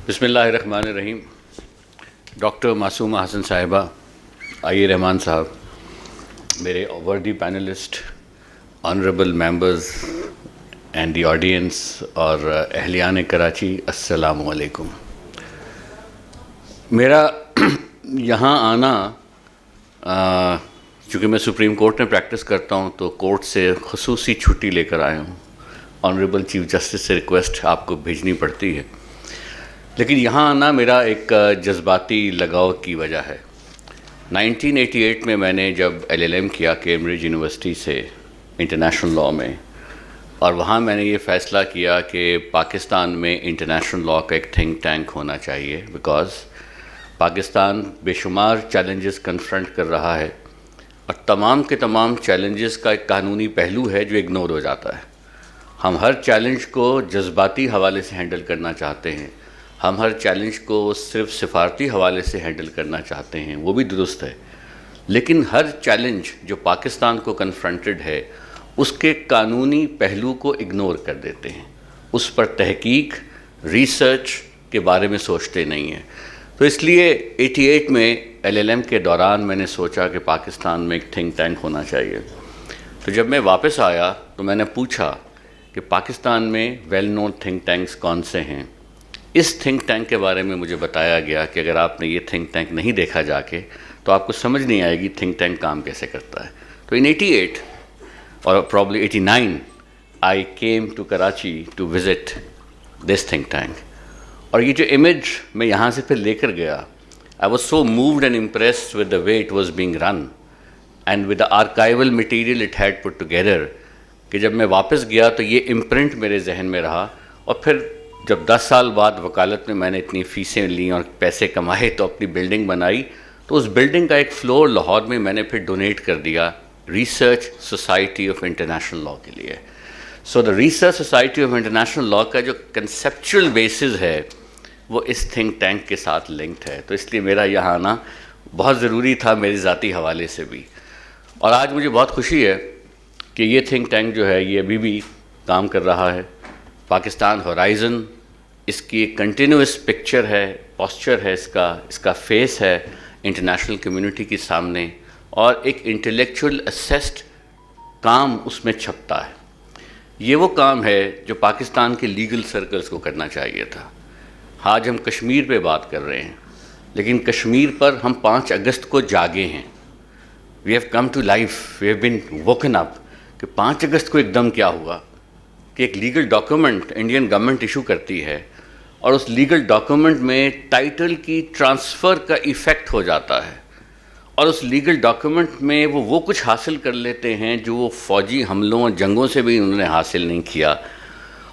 بسم اللہ الرحمن الرحیم. ڈاکٹر معصومہ حسن صاحبہ, آئی رحمان صاحب, میرے worthy panelist, honourable members and the audience اور اہلیان کراچی, السلام علیکم. میرا یہاں آنا, چونکہ میں سپریم کورٹ میں پریکٹس کرتا ہوں تو کورٹ سے خصوصی چھٹی لے کر آیا ہوں. آنریبل چیف جسٹس سے ریکویسٹ آپ کو بھیجنی پڑتی ہے, لیکن یہاں آنا میرا ایک جذباتی لگاؤ کی وجہ ہے. 1988 میں نے جب LLM کیا کیمبرج یونیورسٹی سے انٹرنیشنل لاء میں, اور وہاں میں نے یہ فیصلہ کیا کہ پاکستان میں انٹرنیشنل لاء کا ایک تھنک ٹینک ہونا چاہیے, بیکاز پاکستان بے شمار چیلنجز کنفرنٹ کر رہا ہے, اور تمام کے تمام چیلنجز کا ایک قانونی پہلو ہے جو اگنور ہو جاتا ہے. ہم ہر چیلنج کو جذباتی حوالے سے ہینڈل کرنا چاہتے ہیں, ہم ہر چیلنج کو صرف سفارتی حوالے سے ہینڈل کرنا چاہتے ہیں, وہ بھی درست ہے, لیکن ہر چیلنج جو پاکستان کو کنفرنٹڈ ہے اس کے قانونی پہلو کو اگنور کر دیتے ہیں, اس پر تحقیق, ریسرچ کے بارے میں سوچتے نہیں ہیں. تو اس لیے 88 میں LLM کے دوران میں نے سوچا کہ پاکستان میں ایک تھنک ٹینک ہونا چاہیے. تو جب میں واپس آیا تو میں نے پوچھا کہ پاکستان میں ویل نون تھنک ٹینکس کون سے ہیں. اس تھنک ٹینک کے بارے میں مجھے بتایا گیا کہ اگر آپ نے یہ تھنک ٹینک نہیں دیکھا جا کے تو آپ کو سمجھ نہیں آئے گی تھنک ٹینک کام کیسے کرتا ہے. تو in 88 اور probably 89 I came to Karachi to visit this think tank. اور یہ جو امیج میں یہاں سے پھر لے کر گیا, I was so moved and impressed with the way it was being run and with the archival material it had put together کہ جب میں واپس گیا تو یہ امپرنٹ میرے ذہن میں رہا. اور پھر جب 10 سال بعد وکالت میں نے اتنی فیسیں لیں اور پیسے کمائے تو اپنی بلڈنگ بنائی, تو اس بلڈنگ کا ایک فلور لاہور میں نے پھر ڈونیٹ کر دیا research society of international law کے لیے. So the research society of international law کا جو کنسیپچول بیسز ہے وہ اس تھنک ٹینک کے ساتھ لنکڈ ہے. تو اس لیے میرا یہاں آنا بہت ضروری تھا میرے ذاتی حوالے سے بھی. اور آج مجھے بہت خوشی ہے کہ یہ تھنک ٹینک جو ہے یہ ابھی بھی کام کر رہا ہے. پاکستان ہورائزن اس کی ایک کنٹینیوس پکچر ہے, پوسچر ہے, اس کا فیس ہے انٹرنیشنل کمیونٹی کے سامنے, اور ایک انٹلیکچوئل اسیسڈ کام اس میں چھپتا ہے. یہ وہ کام ہے جو پاکستان کے لیگل سرکلز کو کرنا چاہیے تھا. آج ہم کشمیر پہ بات کر رہے ہیں, لیکن کشمیر پر ہم 5 اگست کو جاگے ہیں. We have come to life, we have been woken up. کہ 5 اگست کو ایک دم کیا ہوا کہ ایک legal document Indian government issue کرتی ہے, اور اس لیگل ڈاکیومنٹ میں ٹائٹل کی ٹرانسفر کا ایفیکٹ ہو جاتا ہے, اور اس لیگل ڈاکیومنٹ میں وہ کچھ حاصل کر لیتے ہیں جو وہ فوجی حملوں اور جنگوں سے بھی انہوں نے حاصل نہیں کیا,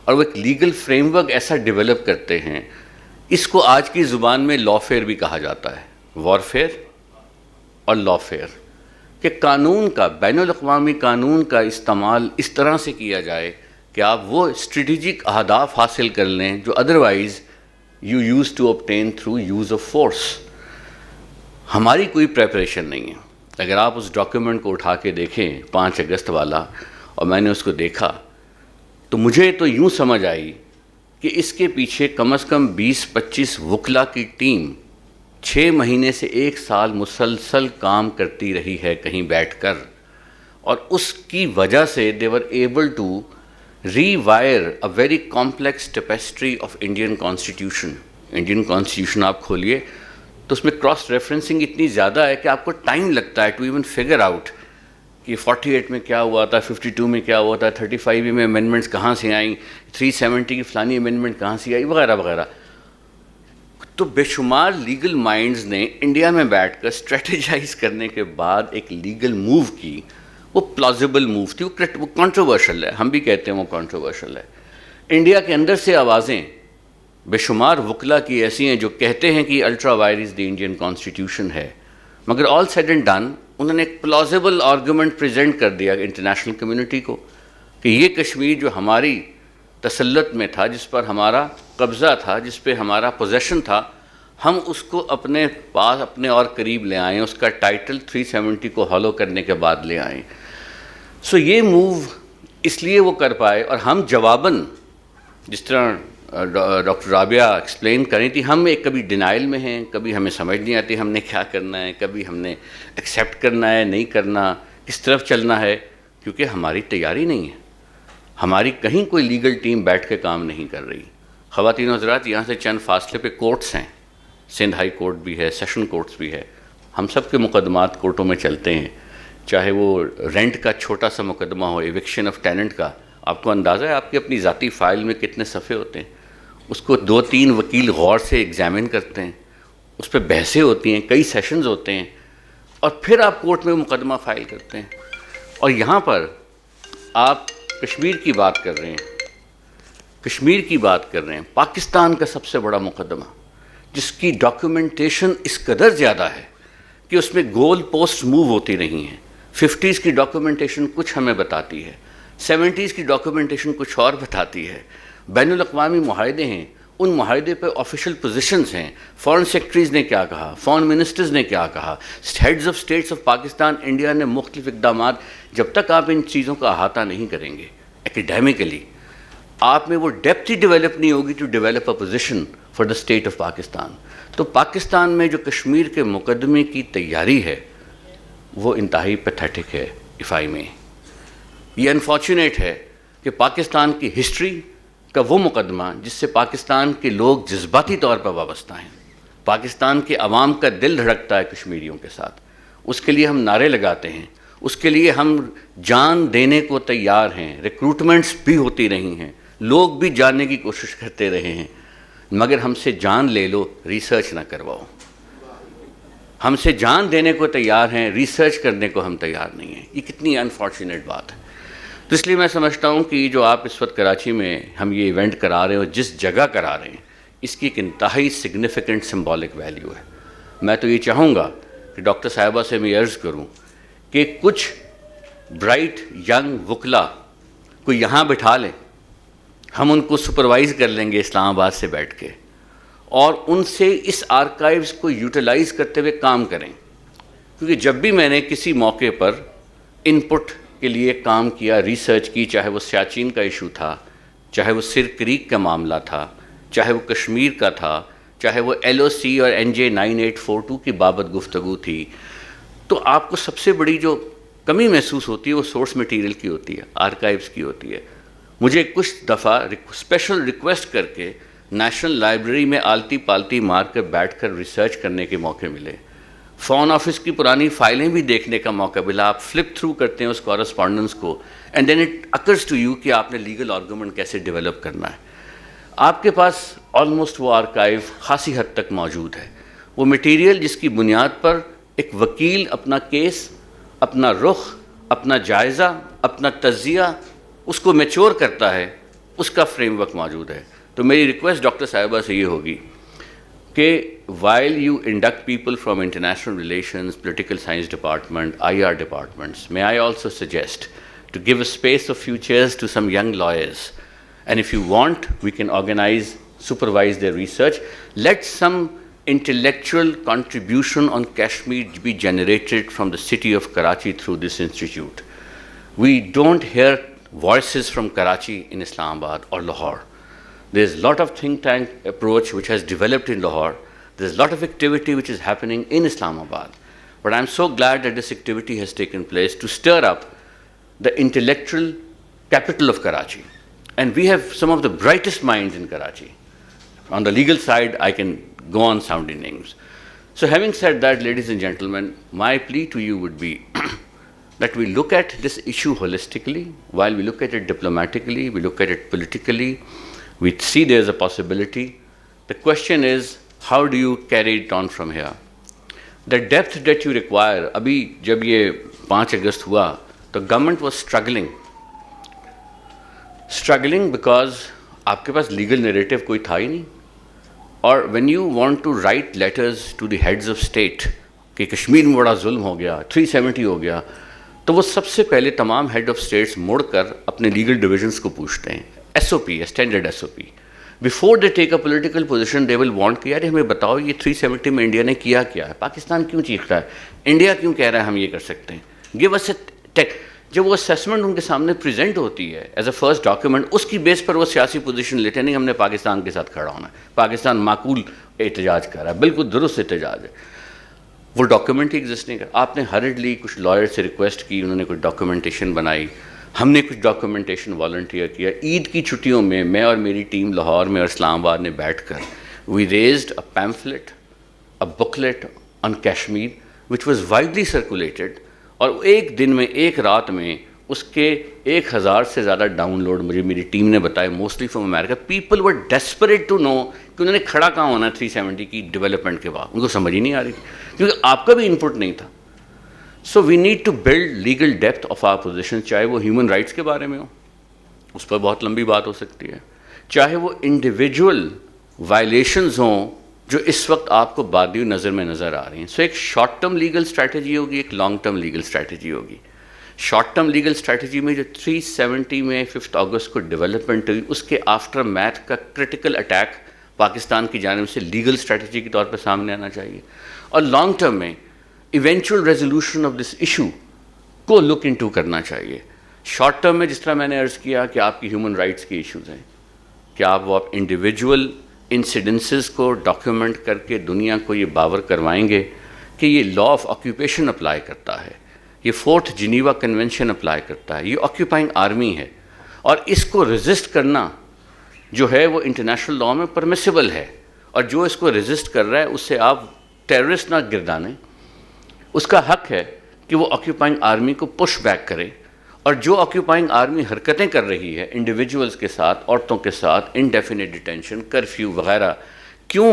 اور وہ ایک لیگل فریم ورک ایسا ڈیولپ کرتے ہیں. اس کو آج کی زبان میں لا فیئر بھی کہا جاتا ہے, وارفیئر اور لا فیئر, کہ قانون کا, بین الاقوامی قانون کا استعمال اس طرح سے کیا جائے کہ آپ وہ اسٹریٹجک اہداف حاصل کر لیں جو otherwise you use to obtain through use of force. ہماری کوئی پریپریشن نہیں ہے. اگر آپ اس ڈاکیومنٹ کو اٹھا کے دیکھیں 5 اگست والا, اور میں نے اس کو دیکھا تو مجھے تو یوں سمجھ آئی کہ اس کے پیچھے کم از کم 20-25 وکلا کی ٹیم 6 مہینے سے 1 سال مسلسل کام کرتی رہی ہے کہیں بیٹھ کر, اور اس کی وجہ سے they were able to rewire a very complex tapestry of Indian Constitution. Indian constitution آپ کھولیے تو اس میں کراس ریفرنسنگ اتنی زیادہ ہے کہ آپ کو ٹائم لگتا ہے ٹو ایون فگر آؤٹ کہ 48 میں کیا ہوا تھا, 52 میں کیا ہوا تھا, 35 میں امینڈمنٹس کہاں سے آئیں, 370 کی فلانی امینڈمنٹ کہاں سے آئی, وغیرہ وغیرہ. تو بے شمار لیگل مائنڈز نے انڈیا میں بیٹھ کر اسٹریٹجائز کرنے کے بعد ایک لیگل موو کی. وہ پلازیبل موو تھی, وہ کنٹروورشل ہے, ہم بھی کہتے ہیں وہ کنٹروورشل ہے. انڈیا کے اندر سے آوازیں بے شمار وکلا کی ایسی ہیں جو کہتے ہیں کہ ultra virus the Indian constitution ہے, مگر آل سیڈ اینڈ ڈن انہوں نے ایک پلازیبل آرگومنٹ پریزنٹ کر دیا انٹرنیشنل کمیونٹی کو کہ یہ کشمیر جو ہماری تسلط میں تھا, جس پر ہمارا قبضہ تھا, جس پہ ہمارا پوزیشن تھا, ہم اس کو اپنے پاس اپنے اور قریب لے آئیں, اس کا ٹائٹل 370 کو ہالو کرنے کے بعد لے آئیں. سو یہ موو اس لیے وہ کر پائے, اور ہم جواباً جس طرح ڈاکٹر رابعہ ایکسپلین کری تھی، ہم ایک کبھی ڈینائل میں ہیں، کبھی ہمیں سمجھ نہیں آتی ہم نے کیا کرنا ہے، کبھی ہم نے ایکسیپٹ کرنا ہے نہیں کرنا، کس طرف چلنا ہے، کیونکہ ہماری تیاری نہیں ہے، ہماری کہیں کوئی لیگل ٹیم بیٹھ کے کام نہیں کر رہی۔ خواتین و حضرات، یہاں سے چند فاصلے پہ کورٹس ہیں، سندھ ہائی کورٹ بھی ہے، سیشن کورٹس بھی ہے، ہم سب کے مقدمات کورٹوں میں چلتے ہیں، چاہے وہ رینٹ کا چھوٹا سا مقدمہ ہو، ایوکشن آف ٹیننٹ کا، آپ کو اندازہ ہے آپ کی اپنی ذاتی فائل میں کتنے صفحے ہوتے ہیں، اس کو 2-3 وکیل غور سے ایگزامن کرتے ہیں، اس پہ بحثیں ہوتی ہیں، کئی سیشنز ہوتے ہیں، اور پھر آپ کورٹ میں مقدمہ فائل کرتے ہیں۔ اور یہاں پر آپ کشمیر کی بات کر رہے ہیں، کشمیر کی بات کر رہے ہیں، پاکستان کا سب سے بڑا مقدمہ جس کی ڈاکیومنٹیشن اس قدر زیادہ ہے کہ اس میں گول پوسٹ موو ہوتی رہی ہیں۔ 50s کی ڈاکیومنٹیشن کچھ ہمیں بتاتی ہے، 70s کی ڈاکیومنٹیشن کچھ اور بتاتی ہے، بین الاقوامی معاہدے ہیں، ان معاہدے پہ آفیشیل پوزیشنز ہیں، فارن سیکرٹریز نے کیا کہا، فارن منسٹرز نے کیا کہا، heads of states of Pakistan India نے مختلف اقدامات، جب تک آپ ان چیزوں کا احاطہ نہیں کریں گے ایکیڈیمکلی، آپ میں وہ ڈیپتھ ہی ڈیولپ نہیں ہوگی to develop a position for the state of Pakistan. تو پاکستان میں جو کشمیر کے مقدمے کی تیاری ہے وہ انتہائی پیتھیٹک ہے، افائی میں یہ انفارچونیٹ ہے کہ پاکستان کی ہسٹری کا وہ مقدمہ جس سے پاکستان کے لوگ جذباتی طور پر وابستہ ہیں، پاکستان کے عوام کا دل دھڑکتا ہے کشمیریوں کے ساتھ، اس کے لیے ہم نعرے لگاتے ہیں، اس کے لیے ہم جان دینے کو تیار ہیں، ریکروٹمنٹس بھی ہوتی رہی ہیں، لوگ بھی جاننے کی کوشش کرتے رہے ہیں، مگر ہم سے جان لے لو، ریسرچ نہ کرواؤ۔ ہم سے جان دینے کو تیار ہیں، ریسرچ کرنے کو ہم تیار نہیں ہیں۔ یہ کتنی انفارچونیٹ بات ہے۔ تو اس لیے میں سمجھتا ہوں کہ جو آپ اس وقت کراچی میں ہم یہ ایونٹ کرا رہے ہیں اور جس جگہ کرا رہے ہیں، اس کی ایک انتہائی سگنیفیکنٹ سمبولک ویلیو ہے۔ میں تو یہ چاہوں گا کہ ڈاکٹر صاحبہ سے میں عرض کروں کہ کچھ برائٹ ینگ وکلا کو یہاں بٹھا لیں، ہم ان کو سپروائز کر لیں گے اسلام آباد سے بیٹھ کے، اور ان سے اس آرکائیوز کو یوٹیلائز کرتے ہوئے کام کریں، کیونکہ جب بھی میں نے کسی موقع پر ان پٹ کے لیے کام کیا، ریسرچ کی، چاہے وہ سیاچین کا ایشو تھا، چاہے وہ سر کریک کا معاملہ تھا، چاہے وہ کشمیر کا تھا، چاہے وہ LOC اور NJ 9842 کی بابت گفتگو تھی، تو آپ کو سب سے بڑی جو کمی محسوس ہوتی ہے وہ سورس میٹیریل کی ہوتی ہے، آرکائیوز کی ہوتی ہے۔ مجھے کچھ دفعہ اسپیشل ریکویسٹ کر کے نیشنل لائبریری میں آلتی پالتی مار کر بیٹھ کر ریسرچ کرنے کے موقع ملے، فارن آفس کی پرانی فائلیں بھی دیکھنے کا موقع ملا، آپ فلپ تھرو کرتے ہیں اس کورسپونڈنس کو، and then it occurs to you کہ آپ نے لیگل آرگومنٹ کیسے ڈیولپ کرنا ہے۔ آپ کے پاس آلموسٹ وہ آرکائیو خاصی حد تک موجود ہے، وہ مٹیریل جس کی بنیاد پر ایک وکیل اپنا کیس، اپنا رخ، اپنا جائزہ، اپنا تجزیہ اس کو میچور کرتا ہے، اس کا فریم ورک موجود ہے۔ تو میری ریکویسٹ ڈاکٹر صاحبہ سے یہ ہوگی کہ while you induct people from international relations, political science department, IR departments, may I also suggest to give a space of few chairs to some young lawyers, and if you want, we can organize, supervise their research. Let some intellectual contribution on Kashmir be generated from the city of Karachi through this institute. We don't hear voices from Karachi in Islamabad or Lahore. There's a lot of think tank approach which has developed in Lahore. There's a lot of activity which is happening in Islamabad. But I'm so glad that this activity has taken place to stir up the intellectual capital of Karachi. And we have some of the brightest minds in Karachi. On the legal side, I can go on sounding names. So having said that, ladies and gentlemen, my plea to you would be that we look at this issue holistically. While we look at it diplomatically, we look at it politically, we see there's a possibility. The question is, how do you carry it on from here? The depth that you require, ابھی جب یہ 5 اگست ہوا تو government was struggling because آپ کے پاس legal narrative کوئی تھا ہی نہیں، اور when you want to write letters to the heads of state کہ کشمیر میں بڑا ظلم ہو گیا، 370 ہو گیا، تو وہ سب سے پہلے تمام ہیڈ آف اسٹیٹس مڑ کر اپنے لیگل ڈویژنس کو پوچھتے ہیں، SOP standard SOP before they take a political position they will want کہ یار ہمیں بتاؤ یہ 370 میں انڈیا نے کیا کیا ہے، پاکستان کیوں چیختا ہے، انڈیا کیوں کہہ رہا ہے ہم یہ کر سکتے ہیں، گیو اس اے جب وہ اسیسمنٹ ان کے سامنے پریزنٹ ہوتی ہے ایز اے فرسٹ ڈاکیومنٹ، اس کی بیس پر وہ سیاسی پوزیشن لیتے نہیں ہم نے پاکستان کے ساتھ کھڑا ہونا ہے، پاکستان معقول احتجاج کر رہا ہے، بالکل درست احتجاج ہے، وہ ڈاکیومنٹ ہی ایگزسٹ نہیں کر. آپ نے ہرڈلی کچھ لائر سے ریکویسٹ کی، انہوں نے کچھ ڈاکیومنٹیشن بنائی، ہم نے کچھ ڈاکیومنٹیشن والنٹیئر کیا. عید کی چھٹیوں میں اور میری ٹیم لاہور میں اور اسلام آباد نے بیٹھ کر we raised a pamphlet, a booklet on Kashmir which was widely circulated, اور ایک دن میں، ایک رات میں اس کے 1000 سے زیادہ ڈاؤن لوڈ مجھے میری ٹیم نے بتایا، mostly from America. People were desperate to know کہ انہوں نے کھڑا کہاں ہونا ہے 370 کی ڈیولپمنٹ کے بعد، ان کو سمجھ ہی نہیں آ رہی تھی کیونکہ آپ کا بھی ان پٹ نہیں تھا. So we need to build legal depth of our position, چاہے وہ ہیومن رائٹس کے بارے میں ہو، اس پر بہت لمبی بات ہو سکتی ہے، چاہے وہ انڈیویجول وائلیشنز ہوں جو اس وقت آپ کو بادی نظر میں نظر آ رہی ہیں. سو ایک شارٹ ٹرم لیگل اسٹریٹجی ہوگی، ایک لانگ ٹرم لیگل اسٹریٹجی ہوگی. شارٹ ٹرم لیگل اسٹریٹجی میں جو 370 میں 5 اگست کو ڈیولپمنٹ ہوئی، اس کے آفٹر میتھ کا کرٹیکل اٹیک پاکستان کی جانب سے لیگل اسٹریٹجی کے طور پر سامنے آنا چاہیے. اور لانگ ٹرم میں eventual resolution of this issue کو لک انٹو کرنا چاہیے. شارٹ ٹرم میں جس طرح میں نے عرض کیا کہ آپ کی ہیومن رائٹس کے ایشوز ہیں، کہ آپ انڈیویجول انسیڈنسز کو ڈاکیومنٹ کر کے دنیا کو یہ باور کروائیں گے کہ یہ لا آف آکیوپیشن اپلائی کرتا ہے، یہ 4th جنیوا کنونشن اپلائی کرتا ہے، یہ آکیوپائنگ آرمی ہے، اور اس کو ریزسٹ کرنا جو ہے وہ انٹرنیشنل لاء میں پرمیسیبل ہے، اور جو اس کو ریزسٹ کر رہا ہے اس سے آپ ٹیررسٹ نہ گردانیں، اس کا حق ہے کہ وہ آکیوپائنگ آرمی کو پش بیک کرے. اور جو آکیوپائنگ آرمی حرکتیں کر رہی ہے انڈیویجولز کے ساتھ، عورتوں کے ساتھ، انڈیفینٹ ڈیٹینشن، کرفیو وغیرہ، کیوں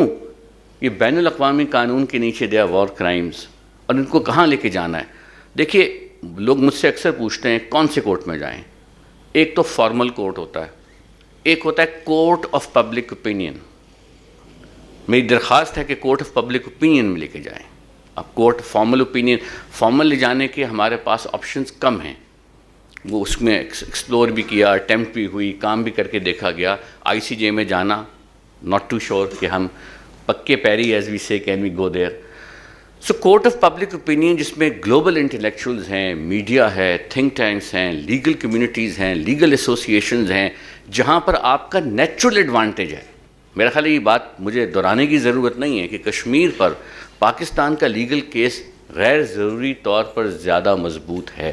یہ بین الاقوامی قانون کے نیچے دے وار کرائمز، اور ان کو کہاں لے کے جانا ہے؟ دیکھیے لوگ مجھ سے اکثر پوچھتے ہیں کون سے کورٹ میں جائیں. ایک تو فارمل کورٹ ہوتا ہے، ایک ہوتا ہے کورٹ آف پبلک اوپینین. میری درخواست ہے کہ کورٹ آف پبلک اوپینین میں لے کے جائیں. اب کورٹ فارمل لے جانے کے ہمارے پاس آپشنز کم ہیں، وہ اس میں ایکسپلور بھی کیا، اٹیمپٹ بھی ہوئی، کام بھی کر کے دیکھا گیا. ICJ میں جانا ناٹ ٹو شور کہ ہم پکے پیری as we say can we go there. So court of public opinion جس میں گلوبل انٹلیکچوئلز ہیں، میڈیا ہے، تھنک ٹینکس ہیں، لیگل کمیونٹیز ہیں، لیگل ایسوسیشنز ہیں، جہاں پر آپ کا نیچرل ایڈوانٹیج ہے. میرا خیال ہے یہ بات مجھے دہرانے کی ضرورت نہیں ہے کہ کشمیر پر پاکستان کا لیگل کیس غیر ضروری طور پر زیادہ مضبوط ہے.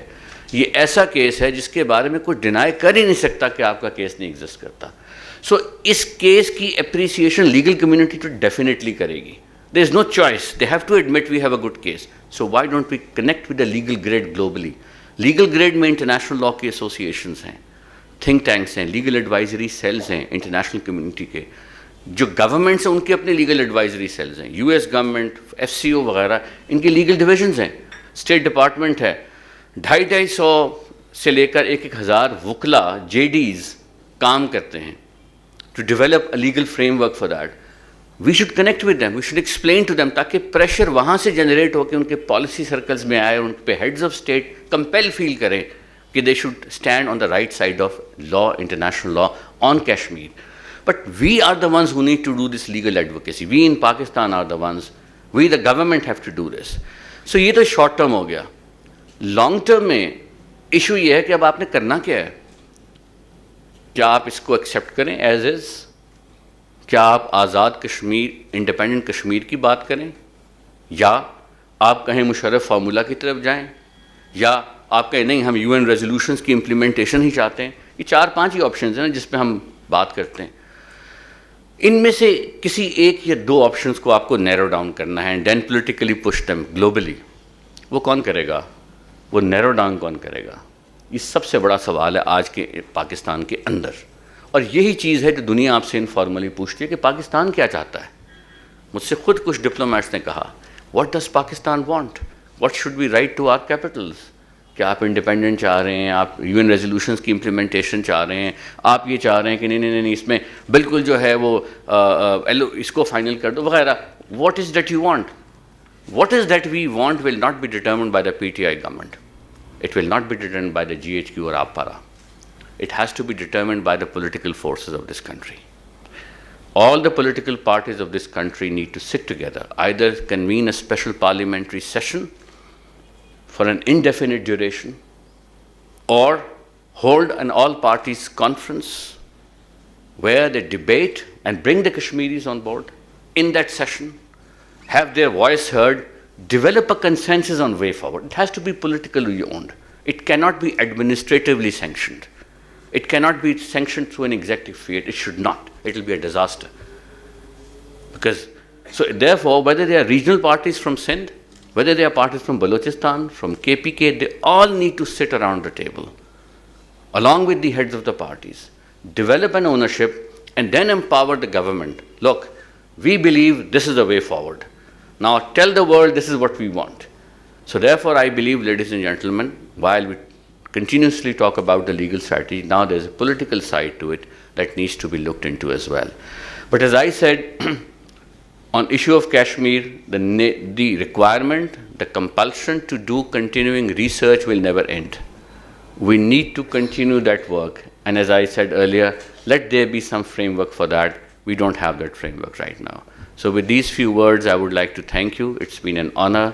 یہ ایسا کیس ہے جس کے بارے میں کوئی ڈینائی کر ہی نہیں سکتا کہ آپ کا کیس نہیں ایگزسٹ کرتا. سو اس کیس کی اپریسیشن لیگل کمیونٹی تو ڈیفینیٹلی کرے گی. There is no choice, they have to admit we have a good case. So why don't we connect with the legal grade globally. Legal grade میں international law کی associations ہیں، think tanks ہیں، legal advisory cells ہیں international community کے. جو governments ہیں ان کے اپنے لیگل ایڈوائزری سیلز ہیں، US گورنمنٹ، FCO وغیرہ، ان کے لیگل ڈویژنز ہیں. اسٹیٹ ڈپارٹمنٹ ہے. 250 سے لے کر 1000 وکلا JDs کام کرتے ہیں to develop a legal framework for that. We should connect with them, we should explain to them, تاکہ پریشر وہاں سے جنریٹ ہو کے ان کے پالیسی سرکلز میں آئے، ان پہ ہیڈز آف اسٹیٹ کمپیل فیل کریں کہ they should stand on the right side of law, international law on Kashmir. But we are the ones who need to do this legal advocacy. We in Pakistan are the ones. We the government have to do this. So یہ تو short term ہو گیا. Long term میں issue یہ ہے کہ اب آپ نے کرنا کیا ہے. کیا آپ اس کو ایکسیپٹ کریں ایز از؟ کیا آپ آزاد کشمیر، انڈیپینڈنٹ کشمیر کی بات کریں، یا آپ کہیں مشرف فارمولہ کی طرف جائیں، یا آپ کہیں نہیں ہم UN ریزولوشنز کی امپلیمنٹیشن ہی چاہتے ہیں؟ یہ 4-5 ہی آپشنز ہیں جس پہ ہم بات کرتے ہیں. ان میں سے کسی ایک یا 2 آپشنز کو آپ کو نیرو ڈاؤن کرنا ہے، دین پولیٹیکلی پش دیم گلوبلی. وہ کون کرے گا؟ وہ نیرو ڈاؤن کون کرے گا؟ یہ سب سے بڑا سوال ہے آج کے پاکستان کے اندر. اور یہی چیز ہے جو دنیا آپ سے انفارملی پوچھتی ہے کہ پاکستان کیا چاہتا ہے. مجھ سے خود کچھ ڈپلومیٹس نے کہا what does Pakistan want, what should be write to our capitals. کہ آپ انڈیپینڈنٹ چاہ رہے ہیں، آپ UN ریزولوشنز کی امپلیمنٹیشن چاہ رہے ہیں، آپ یہ چاہ رہے ہیں کہ نہیں اس میں بالکل جو ہے وہ اس کو فائنل کر دو وغیرہ. What is that you want? What is that we want will not be determined by the PTI government. It will not be determined by the GHQ اور APARA. It has to be determined by the political forces of this country. All the political parties of this country need to sit together, either convene a special parliamentary session for an indefinite duration, or hold an all-parties conference where they debate and bring the Kashmiris on board in that session, have their voice heard, develop a consensus on way forward. It has to be politically owned. It cannot be administratively sanctioned. It cannot be sanctioned through an executive fiat. It should not. It will be a disaster. So therefore, whether they are regional parties from Sindh, whether they are parties from Balochistan, from KPK, they all need to sit around the table, along with the heads of the parties, develop an ownership, and then empower the government. Look, we believe this is the way forward. Now tell the world this is what we want. So therefore, I believe, ladies and gentlemen, while we continuously talk about the legal strategy, now there's a political side to it that needs to be looked into as well. But as I said, on issue of Kashmir, the requirement, the compulsion to do continuing research will never end. We need to continue that work. And as I said earlier, let there be some framework for that. We don't have that framework right now. So with these few words, I would like to thank you. It's been an honor,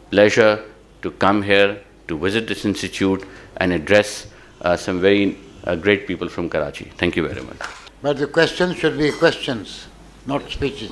pleasure to come here, to visit this institute and address some very great people from Karachi. Thank you very much. But the questions should be questions, not speeches.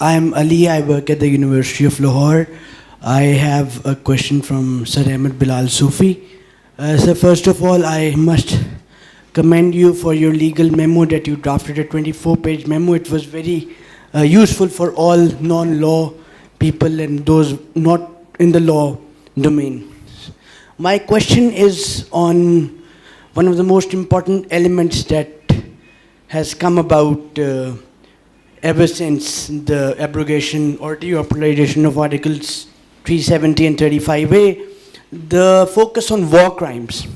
I am Ali. I work at the University of Lahore. I have a question from Sir Ahmed Bilal Sufi. Sir, first of all, I must commend you for your legal memo that you drafted, a 24-page memo. It was very useful for all non-law people and those not in the law domain. My question is on one of the most important elements that has come about ever since the abrogation or deauthorization of Articles 370 and 35A, the focus on war crimes.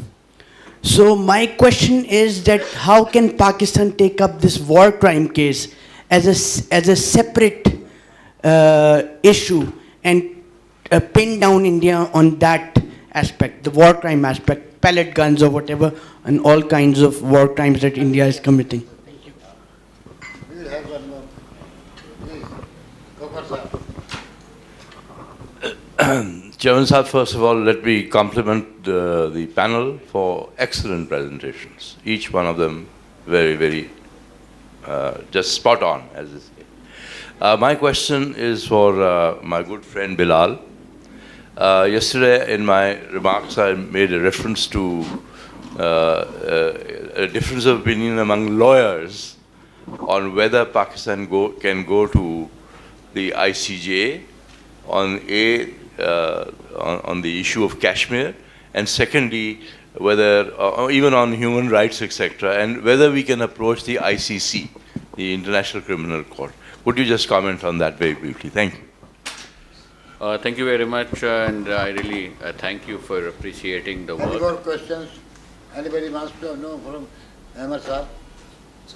So my question is that how can Pakistan take up this war crime case as a separate issue and pin down India on that aspect, the war crime aspect, pellet guns or whatever, and all kinds of war crimes that India is committing? We will have one more. Please, Gopal Sahab. Chairman Sahab, first of all, let me compliment the panel for excellent presentations. Each one of them very, very just spot on, as they say. My question is for my good friend Bilal. Yesterday in my remarks I made a reference to a difference of opinion among lawyers on whether Pakistan can go to the ICJ on the issue of Kashmir, and secondly, whether even on human rights, etc., and whether we can approach the ICC, the International Criminal Court. Would you just comment on that very briefly? Thank you. Thank you very much, and I really thank you for appreciating the work. Any more questions? Anybody wants to know from Ahmed Sahab?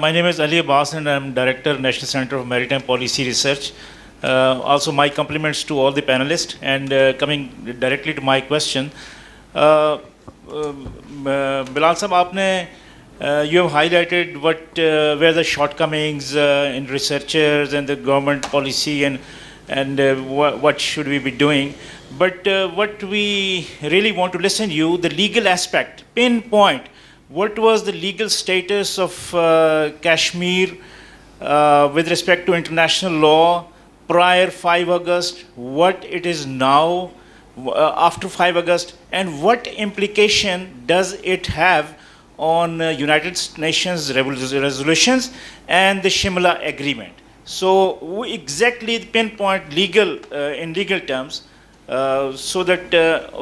My name is Ali Abbas and I'm Director, National Center of Maritime Policy Research. Also, my compliments to all the panelists, and coming directly to my question, Bilal Sahab, you have highlighted what were the shortcomings in researchers and the government policy and what should we be doing. But what we really want to listen to you, the legal aspect, pinpoint, what was the legal status of Kashmir with respect to international law prior 5 August, what it is now after 5 August, and what implication does it have on United Nations resolutions and the Shimla Agreement. So we exactly pinpoint legal in legal terms, so that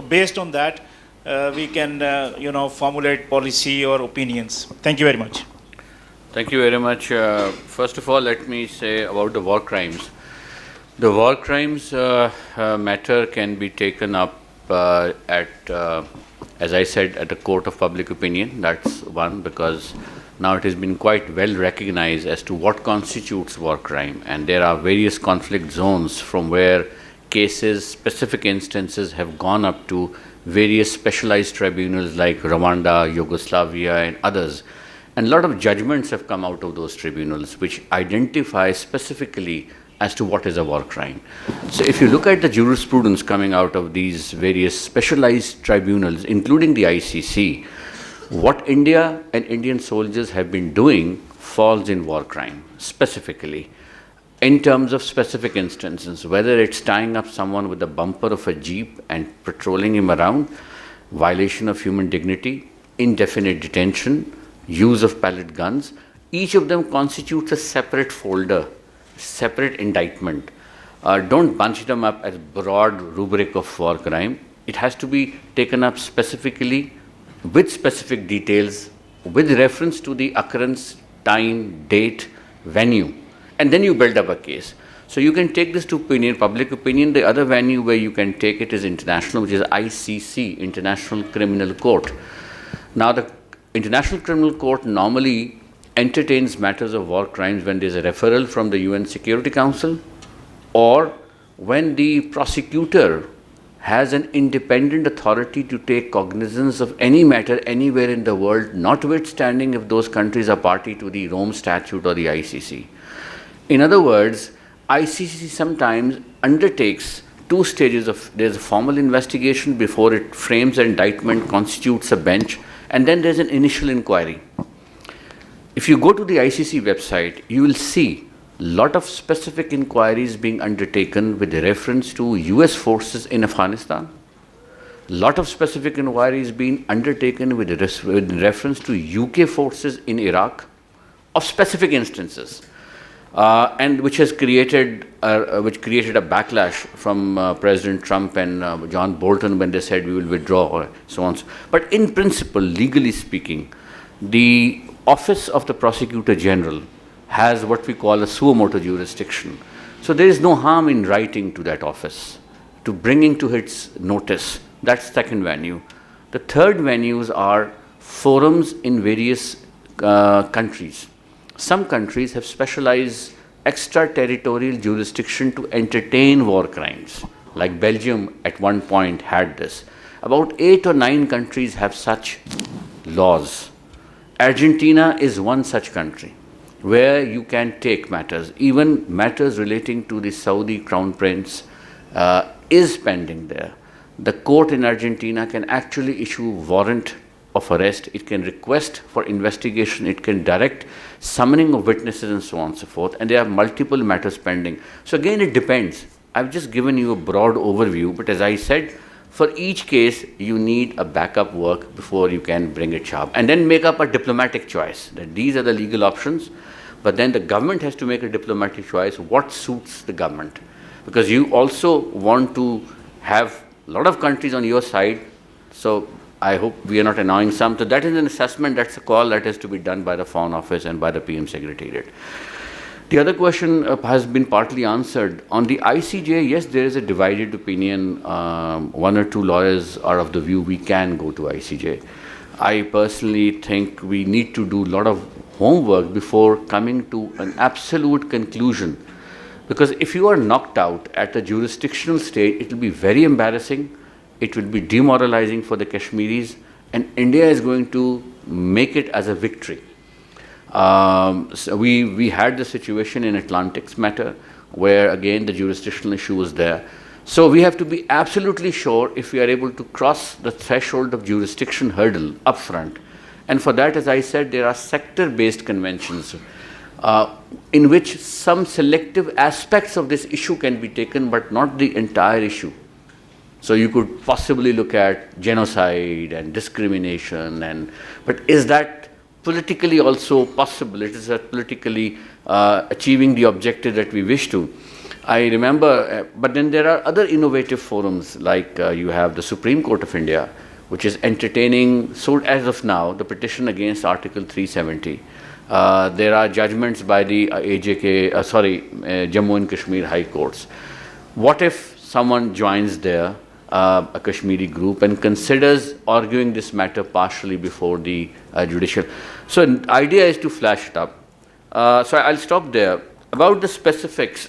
based on that we can formulate policy or opinions. Thank you very much. Thank you very much. First of all, let me say about the war crimes. The war crimes matter can be taken up at, as I said, at the court of public opinion. That's one, because Now it has been quite well recognized as to what constitutes war crime, and there are various conflict zones from where cases, specific instances have gone up to various specialized tribunals like Rwanda, Yugoslavia, and others. And a lot of judgments have come out of those tribunals which identify specifically as to what is a war crime. So if you look at the jurisprudence coming out of these various specialized tribunals, including the ICC, what India and Indian soldiers have been doing falls in war crime, specifically, in terms of specific instances, whether it's tying up someone with the bumper of a jeep and patrolling him around, violation of human dignity, indefinite detention, use of pellet guns. Each of them constitutes a separate folder, separate indictment. Don't bunch them up as broad rubric of war crime. It has to be taken up specifically with specific details, with reference to the occurrence, time, date, venue, and then you build up a case. So you can take this to opinion, public opinion. The other venue where you can take it is international, which is ICC, International Criminal Court. Now the International Criminal Court normally entertains matters of war crimes when there is a referral from the UN Security Council, or when the prosecutor has an independent authority to take cognizance of any matter anywhere in the world, notwithstanding if those countries are party to the Rome Statute or the ICC. In other words, ICC sometimes undertakes two stages of, there's a formal investigation before it frames an indictment, constitutes a bench, and then there's an initial inquiry. If you go to the ICC website, you will see a lot of specific inquiries being undertaken with reference to US forces in Afghanistan. A lot of specific inquiries being undertaken with reference to UK forces in Iraq of specific instances, and which has created a backlash from President Trump and John Bolton when they said we will withdraw or so on. But in principle, legally speaking, the Office of the Prosecutor General has what we call a suo motu jurisdiction. So there is no harm in writing to that office, to bringing to its notice. That's second venue. The third venues are forums in various countries. Some countries have specialized extraterritorial jurisdiction to entertain war crimes, like Belgium at one point had this. About 8 or 9 countries have such laws. Argentina is one such country where you can take matters, even matters relating to the Saudi Crown Prince is pending there. The court in Argentina can actually issue warrant of arrest, it can request for investigation, it can direct summoning of witnesses and so on and so forth, and there are multiple matters pending. So again, it depends. I've just given you a broad overview, but as I said, for each case, you need a backup work before you can bring it sharp. And then make up a diplomatic choice, that these are the legal options, but then the government has to make a diplomatic choice, what suits the government. Because you also want to have a lot of countries on your side, so I hope we are not annoying some. So that is an assessment, that's a call that has to be done by the Foreign Office and by the PM Secretariat. The other question has been partly answered. On the ICJ, yes, there is a divided opinion. One or two lawyers are of the view we can go to ICJ. I personally think we need to do a lot of homework before coming to an absolute conclusion. Because if you are knocked out at the jurisdictional stage, it will be very embarrassing, it will be demoralizing for the Kashmiris, and India is going to make it as a victory. So we had the situation in Atlantics matter where again the jurisdictional issue was there. So we have to be absolutely sure if we are able to cross the threshold of jurisdiction hurdle upfront. And for that, as I said, there are sector-based conventions in which some selective aspects of this issue can be taken, but not the entire issue. So you could possibly look at genocide and discrimination, but is that politically also possible? It is politically achieving the objective that we wish to. I remember, but then there are other innovative forums like you have the Supreme Court of India, which is entertaining, so as of now, the petition against Article 370. There are judgments by the Jammu and Kashmir High Courts. What if someone joins there a Kashmiri group and considers arguing this matter partially before the judicial. So the idea is to flash it up. So I'll stop there. About the specifics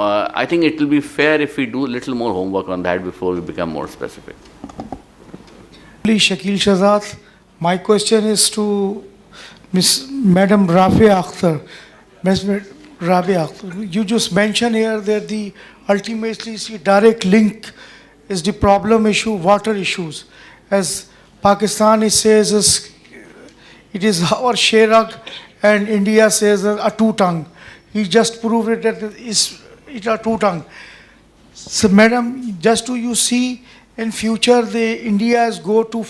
I think it will be fair if we do a little more homework on that before we become more specific. Please, Shakil Shahzad, my question is to Madam Rabia Akhtar. Ms. Rabia Akhtar, you just mentioned here that the ultimately see direct link is the problem issue, water issues. As Pakistan says it is our Sherag and India says a two-tongue. He just proved it that it's a two-tongue. So, madam, just do you see in future the India's go to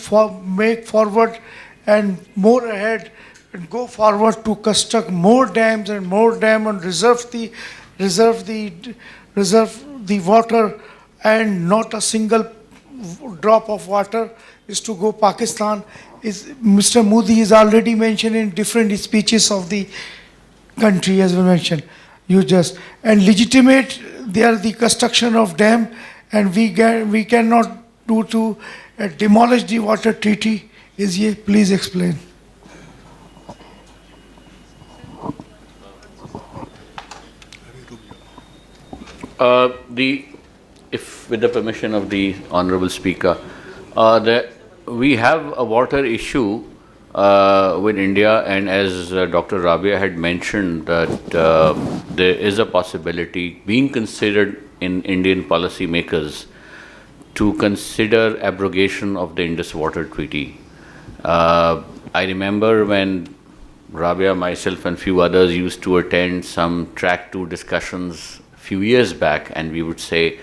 make forward and more ahead and go forward to construct more dams and more dam and reserve the water, and not a single drop of water is to go Pakistan. Is Mr. Modi is already mentioned in different speeches of the country, as we mentioned. You just and legitimate they are the construction of dam, and we cannot do to demolish the water treaty. Is ye please explain? If with the permission of the honorable speaker, we have a water issue with India, and as Dr. Rabia had mentioned that there is a possibility being considered in Indian policymakers to consider abrogation of the Indus Water Treaty. I remember when Rabia, myself and few others used to attend some track 2 discussions few years back, and we would say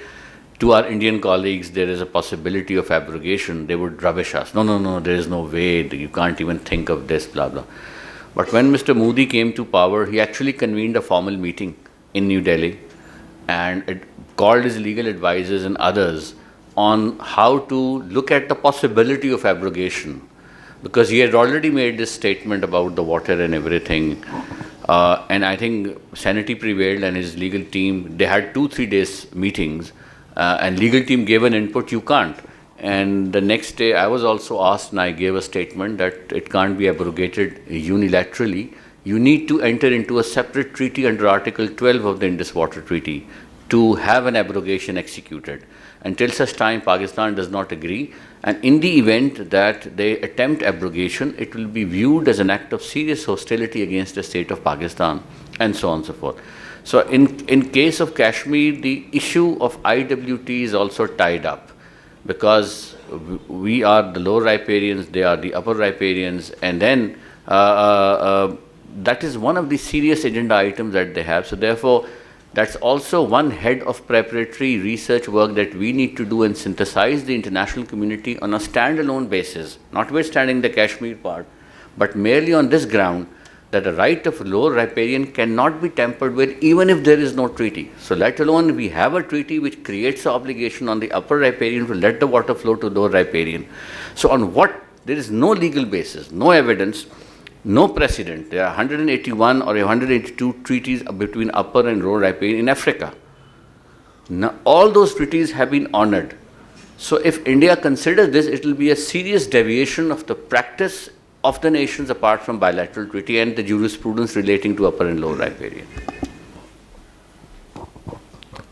to our Indian colleagues there is a possibility of abrogation, they would rubbish us. No, there is no way, you can't even think of this, blah, blah. But when Mr. Modi came to power, he actually convened a formal meeting in New Delhi and it called his legal advisors and others on how to look at the possibility of abrogation, because he had already made this statement about the water and everything. And I think sanity prevailed and his legal team, they had 2-3 days meetings and legal team gave an input, you can't. And the next day I was also asked and I gave a statement that it can't be abrogated unilaterally. You need to enter into a separate treaty under Article 12 of the Indus Water Treaty to have an abrogation executed. Until such time Pakistan does not agree, and in the event that they attempt abrogation, it will be viewed as an act of serious hostility against the state of Pakistan, and so on and so forth. So in case of Kashmir, the issue of IWT is also tied up, because we are the lower riparians, they are the upper riparians, and then that is one of the serious agenda items that they have. So therefore, that's also one head of preparatory research work that we need to do and synthesize the international community on a standalone basis, notwithstanding the Kashmir part, but merely on this ground that the right of lower riparian cannot be tampered with even if there is no treaty. So let alone we have a treaty which creates the obligation on the upper riparian to let the water flow to lower riparian. So on what? There is no legal basis, no evidence, no precedent. There are 181 or 182 treaties between upper and lower riparian in Africa. Now, all those treaties have been honored. So if India considers this, it will be a serious deviation of the practice of the nations apart from bilateral treaty and the jurisprudence relating to upper and lower riparian.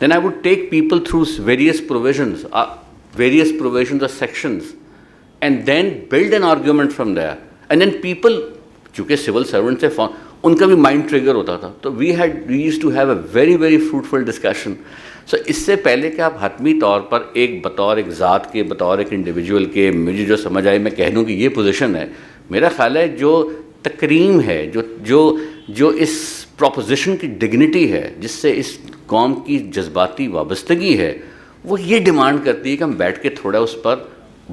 then I would take people through various provisions or sections, and then build an argument from there. And then people, چونکہ civil servants سے ان کا بھی mind trigger ہوتا تھا, تو we used to have a very very fruitful discussion. سو اس سے پہلے کہ آپ حتمی طور پر بطور ایک ذات کے, بطور ایک انڈیویجول کے, مجھے جو سمجھ آئے میں کہہ دوں کہ یہ پوزیشن ہے, میرا خیال ہے جو تکریم ہے, جو اس پروپوزیشن کی ڈگنیٹی ہے, جس سے اس قوم کی جذباتی وابستگی ہے, وہ یہ ڈیمانڈ کرتی ہے کہ ہم بیٹھ کے تھوڑا اس پر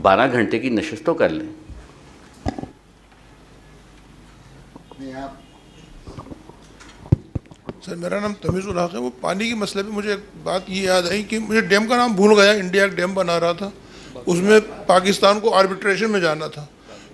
12 گھنٹے کی نشست تو کر لیں. سر میرا نام تمیز الحق ہے. وہ پانی کے مسئلے پہ مجھے ایک بات یہ یاد آئی کہ مجھے ڈیم کا نام بھول گیا. انڈیا ایک ڈیم بنا رہا تھا, اس میں پاکستان کو آربیٹریشن میں جانا تھا,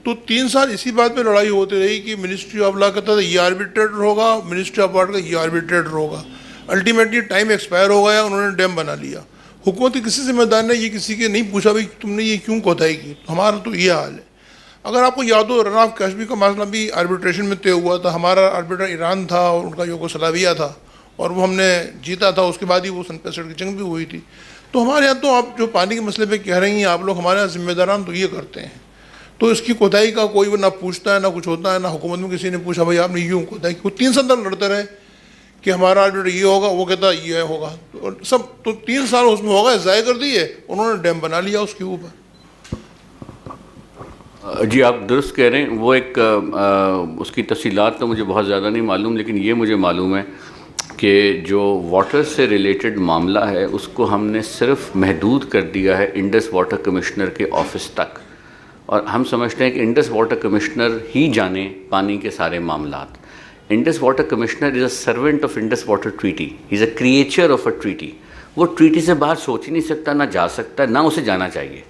تو 3 سال اسی بات پہ لڑائی ہوتی رہی کہ منسٹری آف لا کہتا تھا یہ آربیٹریٹر ہوگا, منسٹری آف واٹر کا یہ آربیٹریٹر ہوگا. الٹیمیٹلی ٹائم ایکسپائر ہو گیا, انہوں نے ڈیم بنا لیا. حکومت کے کسی ذمہ دار نے یہ کسی کے نہیں پوچھا بھائی تم نے یہ کیوں کوتاہی کی. ہمارا تو یہ حال ہے. اگر آپ کو یاد ہو رن آف کشمیر کا مسئلہ بھی آربیٹریشن میں طے ہوا تھا. ہمارا آربیٹر ایران تھا اور ان کا یوگوسلاویہ تھا, اور وہ ہم نے جیتا تھا. اس کے بعد ہی وہ سن 65 کی جنگ بھی ہوئی تھی. تو ہمارے یہاں تو آپ جو پانی کے مسئلے پہ کہہ رہی ہیں آپ لوگ, ہمارے یہاں ذمہ داران تو یہ کرتے ہیں. تو اس کی کوتاہی کا کوئی نہ پوچھتا ہے, نہ کچھ ہوتا ہے, نہ حکومت میں کسی نے پوچھا بھائی آپ نے یوں کوتاہی کی. 3 سال تک لڑتے رہے کہ ہمارا آربیٹر یہ ہوگا, وہ کہتا یہ ہوگا, اور سب تو 3 سال اس میں ہوگا ضائع کر دیے. انہوں نے ڈیم بنا لیا اس کے اوپر. جی آپ درست کہہ رہے ہیں. وہ ایک اس کی تفصیلات تو مجھے بہت زیادہ نہیں معلوم, لیکن یہ مجھے معلوم ہے کہ جو واٹر سے ریلیٹڈ معاملہ ہے اس کو ہم نے صرف محدود کر دیا ہے انڈس واٹر کمشنر کے آفس تک, اور ہم سمجھتے ہیں کہ انڈس واٹر کمشنر ہی جانے پانی کے سارے معاملات. Indus water commissioner is a servant of Indus water treaty, he is a creature of a treaty. وہ ٹریٹی سے باہر سوچ ہی نہیں سکتا, نہ جا سکتا, نہ اسے جانا چاہیے.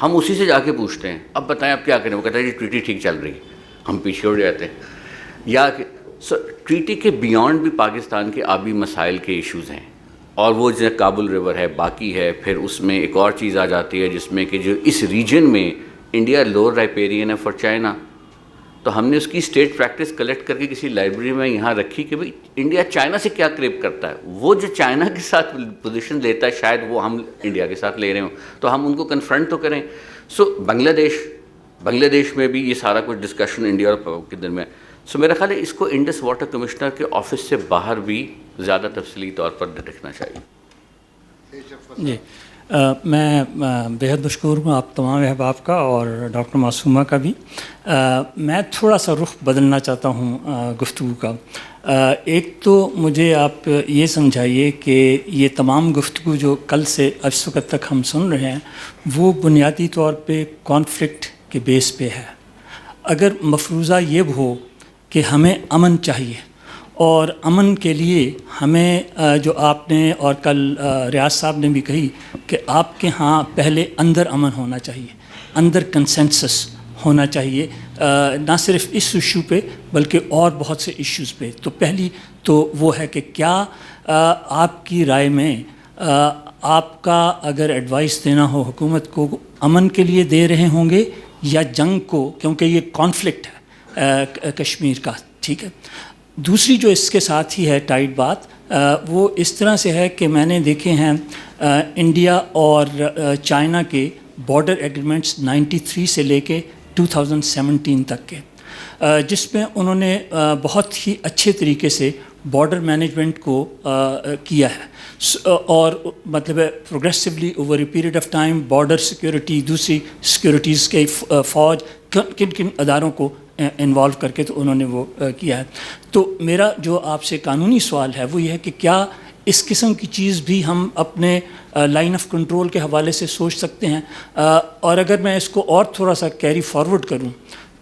ہم اسی سے جا کے پوچھتے ہیں اب بتائیں آپ کیا کریں. وہ کہتا ہے جی ٹریٹی ٹھیک چل رہی ہے, ہم پیچھے اڑ جاتے ہیں. یا کہ ٹریٹی کے بیانڈ بھی پاکستان کے آبی مسائل کے ایشوز ہیں, اور وہ جو کابل ریور ہے باقی ہے. پھر اس میں ایک اور چیز آ جاتی ہے جس میں کہ جو اس ریجن میں انڈیا لوور رائپیرین ہے فار چائنا, تو ہم نے اس کی اسٹیٹ پریکٹس کلیکٹ کر کے کسی لائبریری میں یہاں رکھی کہ بھئی انڈیا چائنا سے کیا کریپ کرتا ہے. وہ جو چائنا کے ساتھ پوزیشن لیتا ہے شاید وہ ہم انڈیا کے ساتھ لے رہے ہوں, تو ہم ان کو کنفرنٹ تو کریں. سو بنگلہ دیش میں بھی یہ سارا کچھ ڈسکشن انڈیا اور کے درمیان. سو میرا خیال ہے اس کو انڈس واٹر کمشنر کے آفس سے باہر بھی زیادہ تفصیلی طور پر دیکھنا چاہیے. جی میں بےحد مشکور ہوں آپ تمام احباب کا اور ڈاکٹر معصومہ کا بھی. میں تھوڑا سا رخ بدلنا چاہتا ہوں گفتگو کا. ایک تو مجھے آپ یہ سمجھائیے کہ یہ تمام گفتگو جو کل سے اس وقت تک ہم سن رہے ہیں وہ بنیادی طور پہ کانفلکٹ کے بیس پہ ہے. اگر مفروضہ یہ ہو کہ ہمیں امن چاہیے, اور امن کے لیے ہمیں جو آپ نے اور کل ریاض صاحب نے بھی کہی کہ آپ کے ہاں پہلے اندر امن ہونا چاہیے, اندر کنسنسس ہونا چاہیے, نہ صرف اس ایشو پہ بلکہ اور بہت سے ایشوز پہ. تو پہلی تو وہ ہے کہ کیا آپ کی رائے میں آپ کا اگر ایڈوائس دینا ہو حکومت کو, امن کے لیے دے رہے ہوں گے یا جنگ کو, کیونکہ یہ کانفلکٹ ہے کشمیر کا, ٹھیک ہے. دوسری جو اس کے ساتھ ہی ہے ٹائٹ بات, وہ اس طرح سے ہے کہ میں نے دیکھے ہیں انڈیا اور چائنا کے بارڈر ایگریمنٹس 93 سے لے کے 2017 تک کے, جس میں انہوں نے بہت ہی اچھے طریقے سے بارڈر مینجمنٹ کو کیا ہے, اور مطلب progressively over a period of time border security, دوسری سیکورٹیز کے فوج, کن کن اداروں کو انوالو کر کے تو انہوں نے وہ کیا ہے. تو میرا جو آپ سے قانونی سوال ہے وہ یہ ہے کہ کیا اس قسم کی چیز بھی ہم اپنے لائن آف کنٹرول کے حوالے سے سوچ سکتے ہیں. اور اگر میں اس کو اور تھوڑا سا کیری فارورڈ کروں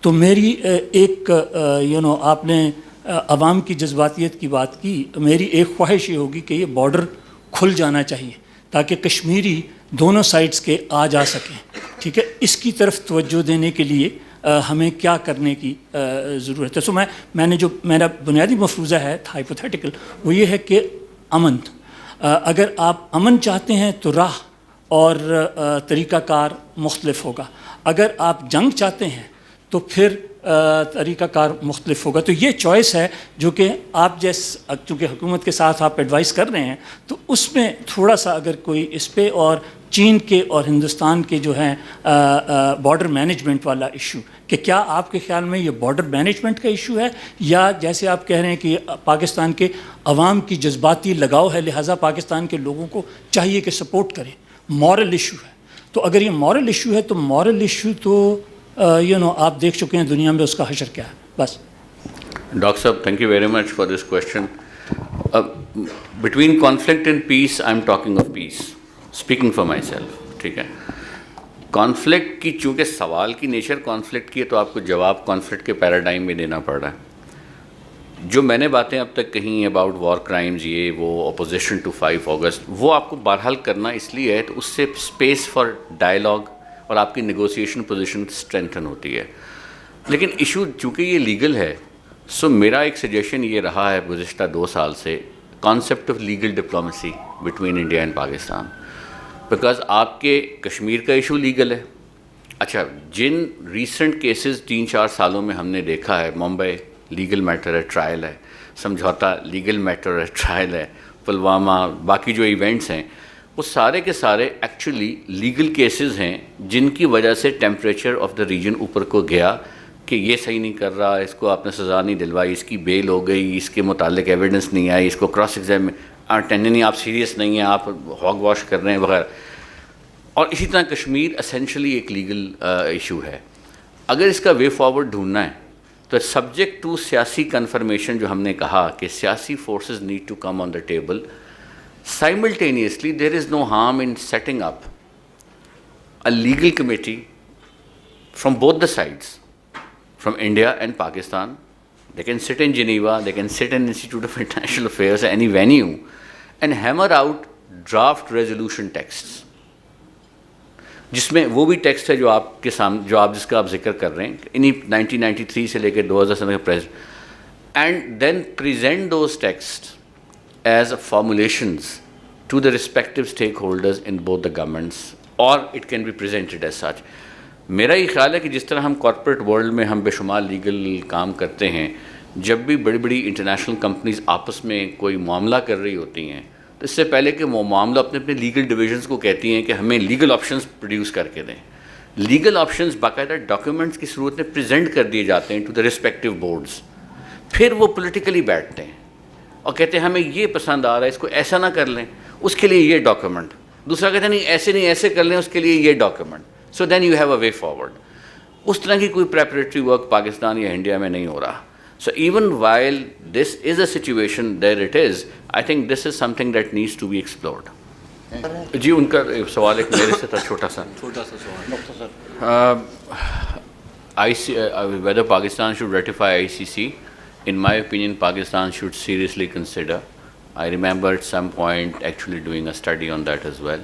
تو میری ایک آپ نے عوام کی جذباتیت کی بات کی, میری ایک خواہش یہ ہوگی کہ یہ بارڈر کھل جانا چاہیے تاکہ کشمیری دونوں سائڈز کے آ جا سکیں, ٹھیک ہے. اس کی طرف توجہ دینے کے لیے ہمیں کیا کرنے کی ضرورت ہے. سو میں نے جو میرا بنیادی مفروضہ ہے ہائپوتھیٹیکل وہ یہ ہے کہ امن, اگر آپ امن چاہتے ہیں تو راہ اور طریقہ کار مختلف ہوگا. اگر آپ جنگ چاہتے ہیں تو پھر طریقہ کار مختلف ہوگا. تو یہ چوائس ہے جو کہ آپ چونکہ حکومت کے ساتھ آپ ایڈوائز کر رہے ہیں, تو اس میں تھوڑا سا اگر کوئی اس پہ, اور چین کے اور ہندوستان کے جو ہیں بارڈر مینجمنٹ والا ایشو, کہ کیا آپ کے خیال میں یہ بارڈر مینجمنٹ کا ایشو ہے, یا جیسے آپ کہہ رہے ہیں کہ پاکستان کے عوام کی جذباتی لگاؤ ہے, لہٰذا پاکستان کے لوگوں کو چاہیے کہ سپورٹ کریں, مورل ایشو ہے. تو اگر یہ مورل ایشو ہے تو مورل ایشو تو آپ دیکھ چکے ہیں دنیا میں اس کا حشر کیا ہے. بس. ڈاکٹر صاحب, thank you very much for this question. Between conflict and peace, I am talking of peace, speaking for my self. ٹھیک ہے, کانفلکٹ کی چونکہ سوال کی نیچر کانفلکٹ کی ہے, تو آپ کو جواب کانفلکٹ کے پیراڈائم میں دینا پڑ رہا ہے. جو میں نے باتیں اب تک کہیں اباؤٹ وار کرائمز, یہ وہ اپوزیشن ٹو 5 اگست, وہ آپ کو بہرحال کرنا اس لیے ہے تو اس سے اسپیس فار ڈائلاگ اور آپ کی نیگوسیشن پوزیشن اسٹرینتھن ہوتی ہے. لیکن ایشو چونکہ یہ لیگل ہے, سو میرا ایک سجیشن یہ رہا ہے گزشتہ 2 سال سے, concept of legal diplomacy between India and Pakistan. Because آپ کے کشمیر کا ایشو لیگل ہے. اچھا, جن ریسنٹ کیسز 3-4 سالوں میں ہم نے دیکھا ہے, ممبئی لیگل میٹر ہے, ٹرائل ہے, سمجھوتا لیگل میٹر ہے, ٹرائل ہے, پلوامہ, باقی جو ایونٹس ہیں وہ سارے کے سارے ایکچولی لیگل کیسز ہیں, جن کی وجہ سے ٹیمپریچر آف دا ریجن اوپر کو گیا کہ یہ صحیح نہیں کر رہا, اس کو آپ نے سزا نہیں دلوائی, اس کی بیل ہو گئی, اس کے متعلق ایویڈنس نہیں آئی, اس کو کراس ایگزام نہیں, آپ سیریس نہیں ہیں, آپ ہاگ واش کر رہے ہیں وغیرہ. اور اسی طرح کشمیر اسینشلی ایک لیگل ایشو ہے. اگر اس کا وے فارورڈ ڈھونڈنا ہے تو سبجیکٹ ٹو سیاسی کنفرمیشن, جو ہم نے کہا کہ سیاسی forces need to come on the table, simultaneously there is no harm in setting up a legal committee from both the sides, from India and Pakistan. They can sit in Geneva, they can sit in Institute of International Affairs, any venue, and hammer out draft resolution texts, جس میں وہ بھی text ہے جو آپ کے سامنے, جو آپ جس کا آپ ذکر کر رہے ہیں, انہی 1993 سے لے کے 2000 تک present, and then present those text as formulations to the respective stakeholders in both the governments, or it can be presented as such. میرا یہ خیال ہے کہ جس طرح ہم کارپوریٹ ورلڈ میں ہم بے شمار لیگل کام کرتے ہیں, جب بھی بڑی بڑی انٹرنیشنل کمپنیز آپس میں کوئی معاملہ کر رہی ہوتی ہیں, تو اس سے پہلے کہ وہ معاملہ اپنے اپنے لیگل ڈویژنس کو کہتی ہیں کہ ہمیں لیگل آپشنز پروڈیوس کر کے دیں. لیگل آپشنز باقاعدہ ڈاکیومنٹس کی صورت میں پریزنٹ کر دیے جاتے ہیں ٹو دا ریسپیکٹیو بورڈز. پھر وہ پولیٹیکلی بیٹھتے ہیں اور کہتے ہیں ہمیں یہ پسند آ رہا ہے, اس کو ایسا نہ کر لیں, اس کے لیے یہ ڈاکیومنٹ. دوسرا کہتے ہیں نہیں ایسے نہیں, ایسے کر لیں, اس کے لیے یہ document. So then you have a way forward. اس طرح کی کوئی پریپریٹری ورک پاکستان یا انڈیا میں نہیں ہو رہا. So even while this is a situation there it is, I think this is something that needs to be explored. جی, ان کا سوال ایک میرے سے تھا, چھوٹا سا سوال. whether Pakistan should ratify ICC. In my opinion, Pakistan should seriously consider. I remember at some point actually doing a study on that as well.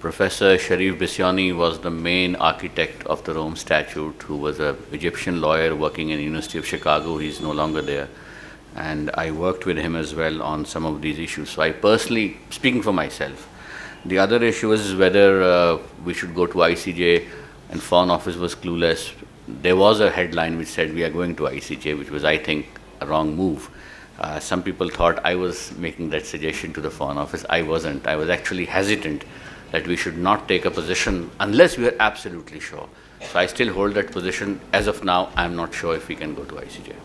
Professor Sharif Bisyani was the main architect of the Rome Statute, who was an Egyptian lawyer working in the University of Chicago. He's no longer there. And I worked with him as well on some of these issues. So I personally, speaking for myself, the other issue is whether we should go to ICJ, and Foreign Office was clueless. There was a headline which said we are going to ICJ, which was, I think, a wrong move. Some people thought I was making that suggestion to the Foreign Office. I wasn't. I was actually hesitant that we should not take a position unless we are absolutely sure. So I still hold that position. As of now, I am not sure if we can go to ICJ.